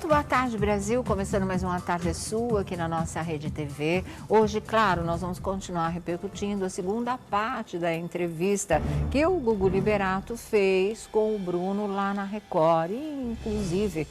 Muito boa tarde, Brasil. Começando mais uma Tarde Sua aqui na nossa Rede TV. Hoje, claro, nós vamos continuar repercutindo a segunda parte da entrevista que o Gugu Liberato fez com o Bruno lá na Record. E, inclusive,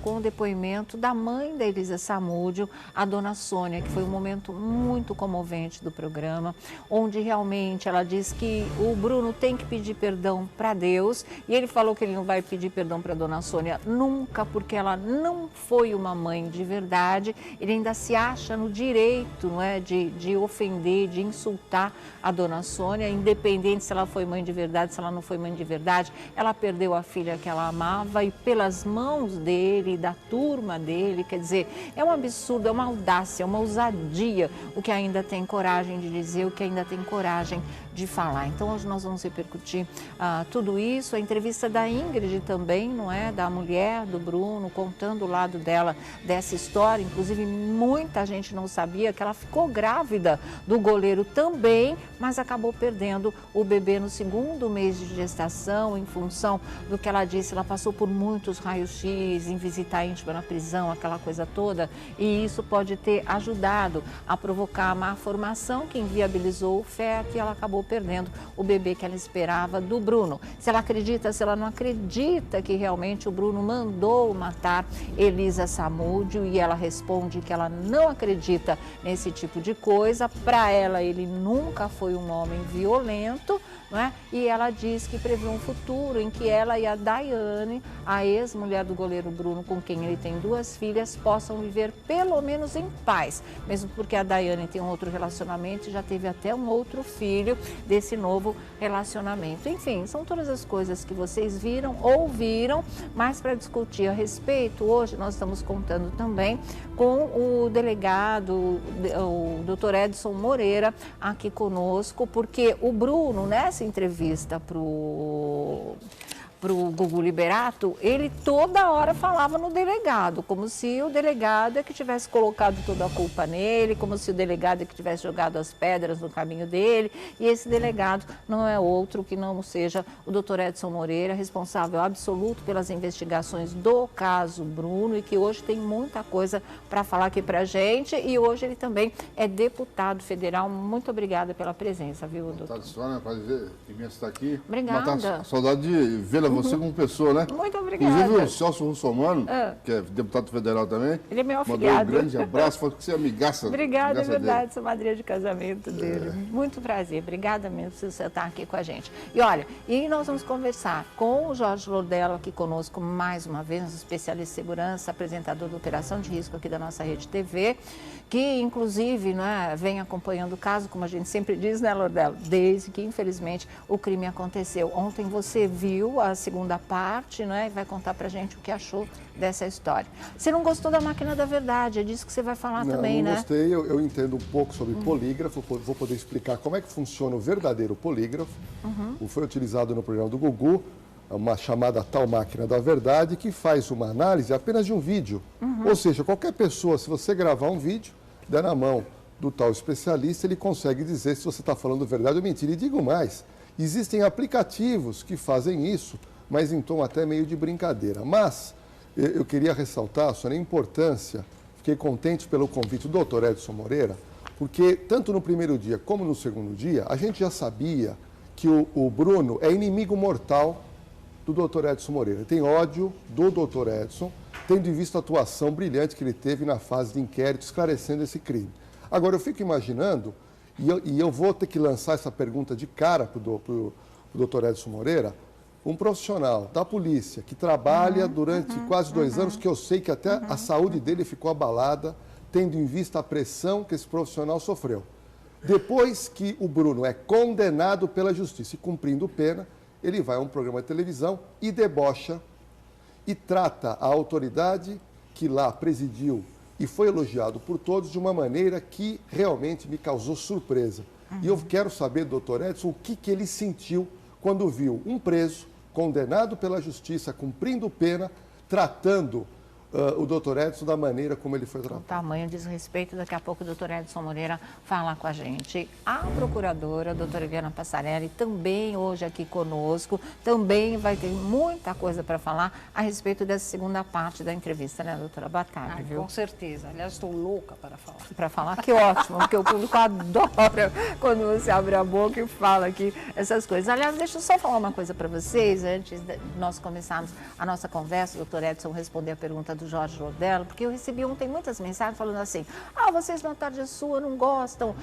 com o depoimento da mãe da Elisa Samúdio, a dona Sônia, que foi um momento muito comovente do programa, onde realmente ela diz que o Bruno tem que pedir perdão para Deus. E ele falou que ele não vai pedir perdão para a dona Sônia nunca, porque ela não foi uma mãe de verdade. Ele ainda se acha no direito, não é, de ofender, de insultar a dona Sônia, independente se ela foi mãe de verdade, se ela não foi mãe de verdade. Ela perdeu a filha que ela amava e pelas mãos dele, da turma dele, quer dizer, é um absurdo, é uma audácia, é uma ousadia o que ainda tem coragem de dizer, o que ainda tem coragem de falar. Então, hoje nós vamos repercutir tudo isso, a entrevista da Ingrid também, não é, da mulher do Bruno, contando o lado dela dessa história. Inclusive, muita gente não sabia que ela ficou grávida do goleiro também, mas acabou perdendo o bebê no segundo mês de gestação, em função do que ela disse. Ela passou por muitos raios-x, em visita íntima na prisão, aquela coisa toda, e isso pode ter ajudado a provocar a má formação que inviabilizou o feto, e ela acabou perdendo o bebê que ela esperava do Bruno. Se ela acredita, se ela não acredita que realmente o Bruno mandou matar Elisa Samúdio, e ela responde que ela não acredita nesse tipo de coisa. Para ela, ele nunca foi um homem violento, não é? E ela diz que prevê um futuro em que ela e a Daiane, a ex-mulher do goleiro Bruno, com quem ele tem 2 filhas, possam viver pelo menos em paz, mesmo porque a Daiane tem um outro relacionamento e já teve até um outro filho desse novo relacionamento. Enfim, são todas as coisas que vocês viram, ouviram, mas para discutir a respeito, hoje nós estamos contando também com o delegado, o Dr. Edson Moreira, aqui conosco, porque o Bruno, nessa entrevista para o Gugu Liberato, ele toda hora falava no delegado, como se o delegado é que tivesse colocado toda a culpa nele, como se o delegado é que tivesse jogado as pedras no caminho dele, e esse delegado não é outro que não seja o Dr. Edson Moreira, responsável absoluto pelas investigações do caso Bruno, e que hoje tem muita coisa para falar aqui para a gente, e hoje ele também é deputado federal. Muito obrigada pela presença, viu, doutor? Boa tarde, Sônia, prazer imenso estar aqui. Obrigada. Saudade de vê-la você como pessoa, né? Muito obrigada. Inclusive o Celso Russomano, que é deputado federal também. Ele é meu afilhado. afilhado. Mandou um grande abraço, falou que você é amigaça. Obrigada, é verdade, dele. sou madrinha de casamento dele. Muito prazer, obrigada mesmo por você estar aqui com a gente. E olha, e nós vamos conversar com o Jorge Lordelo aqui conosco mais uma vez, nosso especialista em segurança, apresentador da Operação de Risco aqui da nossa Rede TV, que inclusive, né, vem acompanhando o caso, como a gente sempre diz, né, Lordelo, desde que infelizmente o crime aconteceu. Ontem você viu a segunda parte, né, e vai contar pra gente o que achou dessa história. Você não gostou da máquina da verdade, é disso que você vai falar também, né? Não gostei, eu entendo um pouco sobre polígrafo, vou poder explicar como é que funciona o verdadeiro polígrafo. Foi utilizado no programa do Gugu, uma chamada tal máquina da verdade, que faz uma análise apenas de um vídeo. Ou seja, qualquer pessoa, se você gravar um vídeo, der na mão do tal especialista, ele consegue dizer se você está falando verdade ou mentira. E digo mais, existem aplicativos que fazem isso, mas em tom até meio de brincadeira. Mas eu queria ressaltar, Sônia, a importância, fiquei contente pelo convite do Dr. Edson Moreira, porque tanto no primeiro dia como no segundo dia, a gente já sabia que o Bruno é inimigo mortal do Dr. Edson Moreira. Tem ódio do Dr. Edson, tendo em vista a atuação brilhante que ele teve na fase de inquérito, esclarecendo esse crime. Agora, eu fico imaginando, e eu vou ter que lançar essa pergunta de cara para o Dr. Edson Moreira, um profissional da polícia que trabalha durante quase 2 anos, que eu sei que até a saúde dele ficou abalada, tendo em vista a pressão que esse profissional sofreu. Depois que o Bruno é condenado pela justiça e cumprindo pena, ele vai a um programa de televisão e debocha e trata a autoridade que lá presidiu e foi elogiado por todos de uma maneira que realmente me causou surpresa. E eu quero saber, doutor Edson, o que ele sentiu quando viu um preso, condenado pela justiça, cumprindo pena, tratando o doutor Edson da maneira como ele foi tratado. O tamanho desrespeito, daqui a pouco o doutor Edson Moreira fala com a gente. A procuradora, a doutora Eliana Passarelli, também hoje aqui conosco, também vai ter muita coisa para falar a respeito dessa segunda parte da entrevista, né, doutora? Boa tarde, viu? Com certeza. Aliás, estou louca para falar. Para falar, que ótimo, porque o público adora quando você abre a boca e fala aqui essas coisas. Aliás, deixa eu só falar uma coisa para vocês, antes de nós começarmos a nossa conversa, o doutor Edson responder a pergunta do Jorge Lodello, porque eu recebi ontem muitas mensagens falando assim, vocês na Tarde Sua não gostam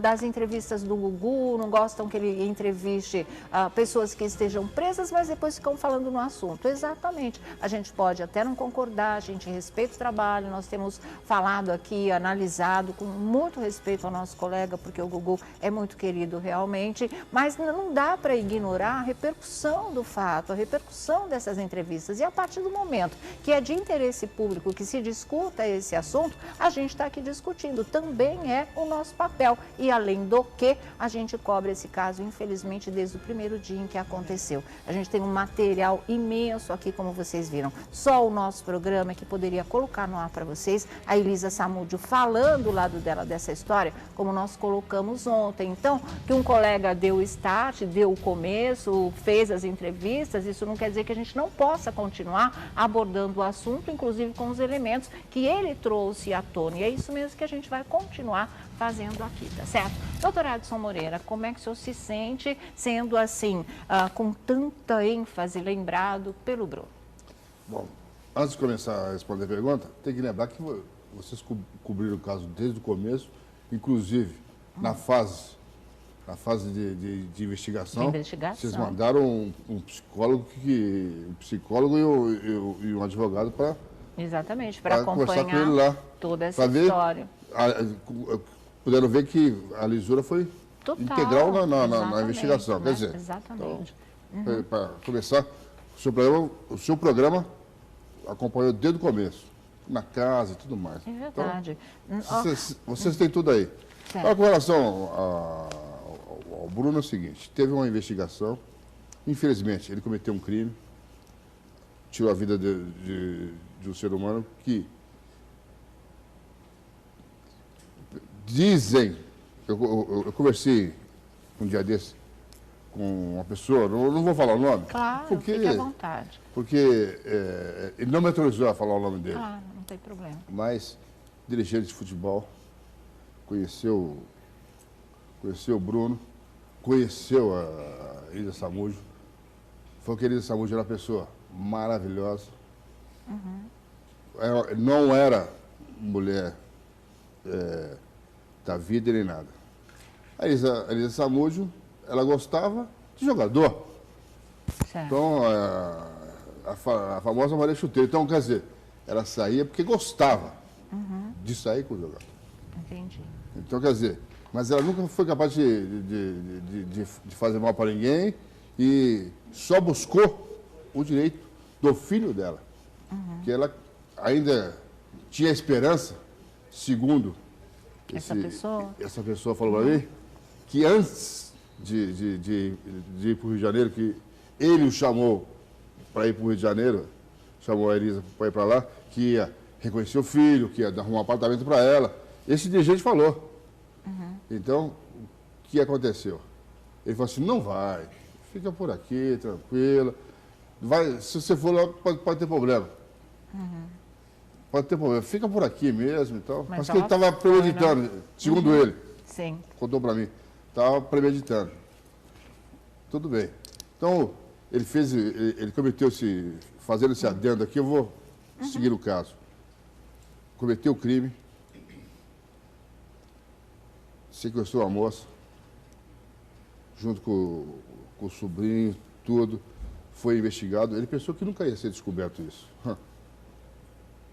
das entrevistas do Gugu, não gostam que ele entreviste pessoas que estejam presas, mas depois ficam falando no assunto. Exatamente. A gente pode até não concordar, a gente respeita o trabalho, nós temos falado aqui, analisado com muito respeito ao nosso colega, porque o Gugu é muito querido realmente, mas não dá para ignorar a repercussão do fato, a repercussão dessas entrevistas. E a partir do momento que é de interesse público que se discuta esse assunto, a gente está aqui discutindo. Também é o nosso papel. E além do que, a gente cobre esse caso, infelizmente, desde o primeiro dia em que aconteceu. A gente tem um material imenso aqui, como vocês viram. Só o nosso programa que poderia colocar no ar para vocês, a Elisa Samúdio falando do lado dela dessa história, como nós colocamos ontem. Então, que um colega deu o start, deu o começo, fez as entrevistas, isso não quer dizer que a gente não possa continuar abordando o assunto, inclusive com os elementos que ele trouxe à tona. E é isso mesmo que a gente vai continuar fazendo aqui, tá certo? Doutor Edson Moreira, como é que o senhor se sente sendo assim, com tanta ênfase, lembrado pelo Bruno? Bom, antes de começar a responder a pergunta, tem que lembrar que vocês cobriram o caso desde o começo, inclusive na fase de investigação. Vocês mandaram um psicólogo e um advogado para... Exatamente, para acompanhar com ele lá, toda essa história. Puderam ver que a lisura foi total, integral na investigação. Né? Quer dizer, exatamente. Então, para começar, o seu programa acompanhou desde o começo, na casa e tudo mais. É verdade. Então, vocês têm tudo aí. Agora, com relação ao Bruno, é o seguinte, teve uma investigação, infelizmente, ele cometeu um crime, tirou a vida de um ser humano que dizem, eu conversei um dia desse com uma pessoa, não vou falar o nome. Claro, fique à vontade. Porque ele não me autorizou a falar o nome dele. Claro, não tem problema. Mas, dirigente de futebol, conheceu o Bruno, conheceu a Elisa Samúdio, falou que a Elisa Samúdio era uma pessoa maravilhosa. Ela não era mulher da vida nem nada. A Elisa Samúdio, ela gostava de jogador. Certo. Então, a famosa Maria Chuteira. Então, quer dizer, ela saía porque gostava de sair com o jogador. Entendi. Então, quer dizer, mas ela nunca foi capaz de fazer mal para ninguém e só buscou o direito do filho dela. Que ela ainda tinha esperança, segundo essa pessoa falou para mim, que antes de ir para o Rio de Janeiro, que ele o chamou para ir para o Rio de Janeiro, chamou a Elisa para ir para lá, que ia reconhecer o filho, que ia arrumar um apartamento para ela. Esse dirigente falou. Então, o que aconteceu? Ele falou assim, não vai, fica por aqui, tranquila. Vai, se você for lá, pode ter problema. Pode ter problema, fica por aqui mesmo e tal. Mas que ele estava premeditando, segundo ele. Sim. Contou para mim. Estava premeditando. Tudo bem. Então, ele cometeu fazendo esse adendo aqui, eu vou seguir o caso. Cometeu o crime, sequestrou a moça, junto com o sobrinho, tudo, foi investigado. Ele pensou que nunca ia ser descoberto isso.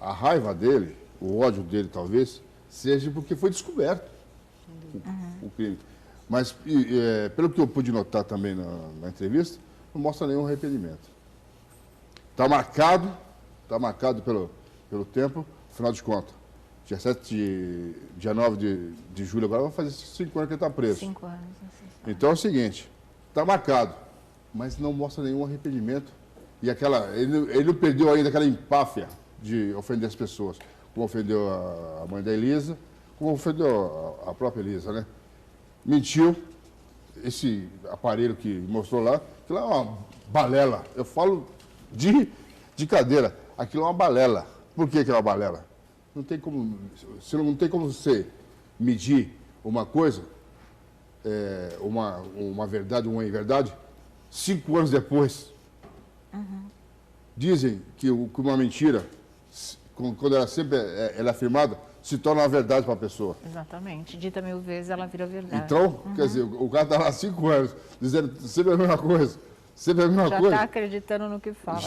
A raiva dele, o ódio dele talvez, seja porque foi descoberto o crime. Mas, pelo que eu pude notar também na entrevista, não mostra nenhum arrependimento. Está marcado pelo tempo, afinal de contas. Dia 9 de julho, agora vai fazer 5 anos que ele está preso. 5 anos. Então é o seguinte, está marcado, mas não mostra nenhum arrependimento. E ele não perdeu ainda aquela empáfia de ofender as pessoas. Como ofendeu a mãe da Elisa, como ofendeu a própria Elisa, né? Mentiu. Esse aparelho que mostrou lá, aquilo é uma balela. Eu falo de cadeira. Aquilo é uma balela. Por que é uma balela? Não tem como você medir uma coisa, uma verdade, uma inverdade, 5 anos depois. Dizem que uma mentira, quando ela sempre ela é afirmada, se torna uma verdade para a pessoa. Exatamente. Dita 1000 vezes, ela vira verdade. Então, quer dizer, o cara está lá há 5 anos, dizendo sempre a mesma coisa. Sempre a mesma coisa. Já está acreditando no que fala.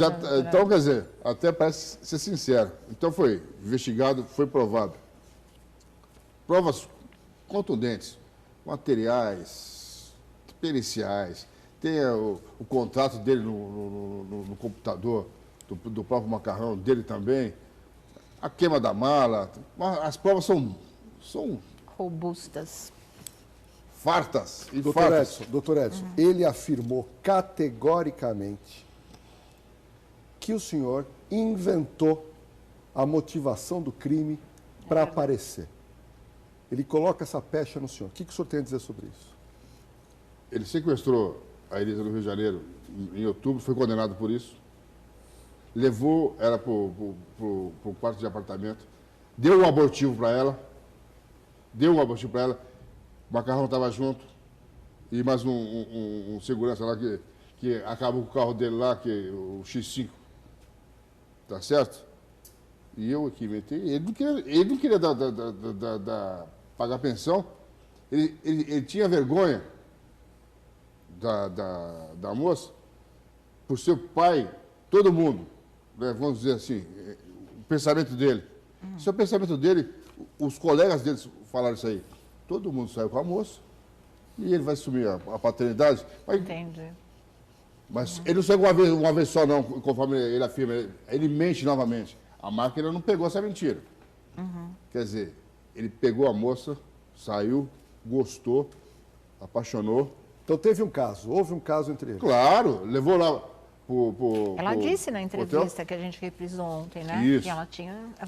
Então, quer dizer, até parece ser sincero. Então foi investigado, foi provado. Provas contundentes, materiais, periciais. Tem o contrato dele no computador, do próprio Macarrão, dele também. A queima da mala. As provas são robustas. fartas e fartas. Doutor Edson, ele afirmou categoricamente que o senhor inventou a motivação do crime para aparecer. Ele coloca essa pecha no senhor. O que o senhor tem a dizer sobre isso? Ele sequestrou a Elisa do Rio de Janeiro em outubro, foi condenado por isso. Levou ela para o quarto de apartamento, deu um abortivo para ela, o Macarrão estava junto, e mais um segurança lá que acabou com o carro dele lá, o X5, tá certo? E eu aqui inventei, ele não queria pagar pensão, ele tinha vergonha da moça, por seu pai, todo mundo, né, vamos dizer assim, o pensamento dele. Se é o pensamento dele, os colegas dele falaram isso aí. Todo mundo saiu com a moça e ele vai assumir a paternidade. Entendi. Mas ele não saiu uma vez só, não, conforme ele afirma. Ele mente novamente. A máquina não pegou essa mentira. Quer dizer, ele pegou a moça, saiu, gostou, apaixonou. Então houve um caso entre eles. Claro, levou lá Ela disse na entrevista hotel. que a gente reprisou ontem, né? Isso. Que ela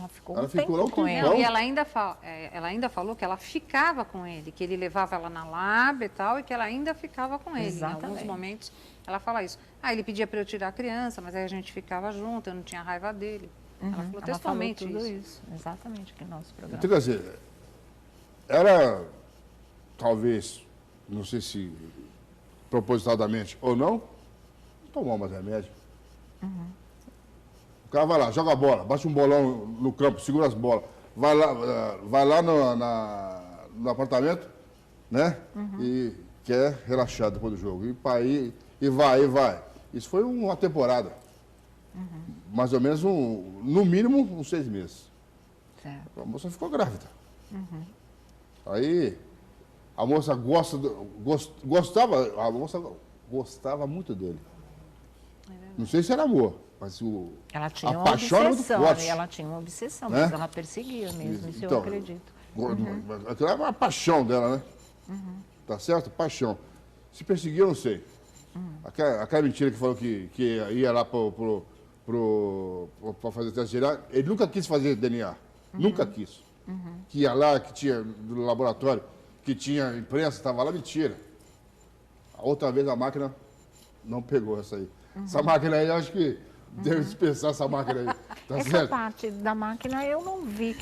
ficou Ela um ficou tempo lá um com ele. tempão. Não, e ela ainda falou que ela ficava com ele, que ele levava ela na lab e tal, e que ela ainda ficava com ele. Exatamente. Em alguns momentos ela fala isso. Ele pedia para eu tirar a criança, mas aí a gente ficava junto, eu não tinha raiva dele. Ela falou Ela textualmente falou tudo isso. Exatamente, aqui no nosso programa. Então, quer dizer, ela, talvez, não sei se propositadamente ou não, tomou mais remédio. O cara vai lá, joga a bola, bate um bolão no campo, segura as bolas, vai lá no apartamento, né? E quer relaxar depois do jogo. E vai. Isso foi uma temporada. Mais ou menos, no mínimo, uns 6 meses. Certo. A moça ficou grávida. Aí, a moça gostava muito dele. Não sei se era amor, mas Ela tinha a uma paixão era muito obsessão, forte. ela tinha uma obsessão, Né? mas ela perseguia mesmo, isso eu Então, acredito. Aquilo era uma paixão dela, né? Tá certo? Paixão. Se perseguia, eu não sei. Aquela mentira que falou que ia lá para fazer teste de DNA, ele nunca quis fazer DNA. Nunca quis. Que ia lá, que tinha no laboratório, que tinha imprensa, estava lá, mentira. A outra vez a máquina não pegou essa aí. Essa máquina aí, eu acho que deve dispensar essa máquina aí. Tá Essa certo? parte da máquina eu não vi.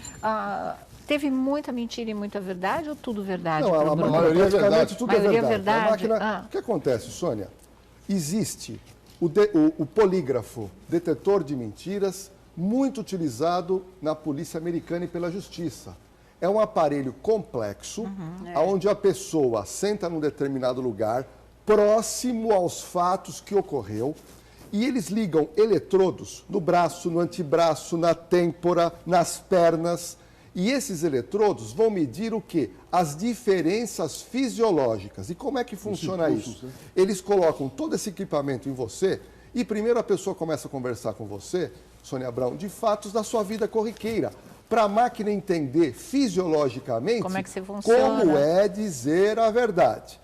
Teve muita mentira e muita verdade ou tudo verdade? Não, pro a Bruno? maioria é praticamente verdade. tudo Maioria é é verdade. A verdade? máquina... O que acontece, Sônia? Existe o polígrafo, detetor de mentiras, muito utilizado na polícia americana e pela justiça. É um aparelho complexo, onde a pessoa senta num determinado lugar, próximo aos fatos que ocorreu, e eles ligam eletrodos no braço, no antebraço, na têmpora, nas pernas. E esses eletrodos vão medir o quê? As diferenças fisiológicas. E como é que funciona isso? Eles colocam todo esse equipamento em você e primeiro a pessoa começa a conversar com você, Sônia Abrão, de fatos da sua vida corriqueira. Para a máquina entender fisiologicamente Como é que você funciona. como é dizer a verdade.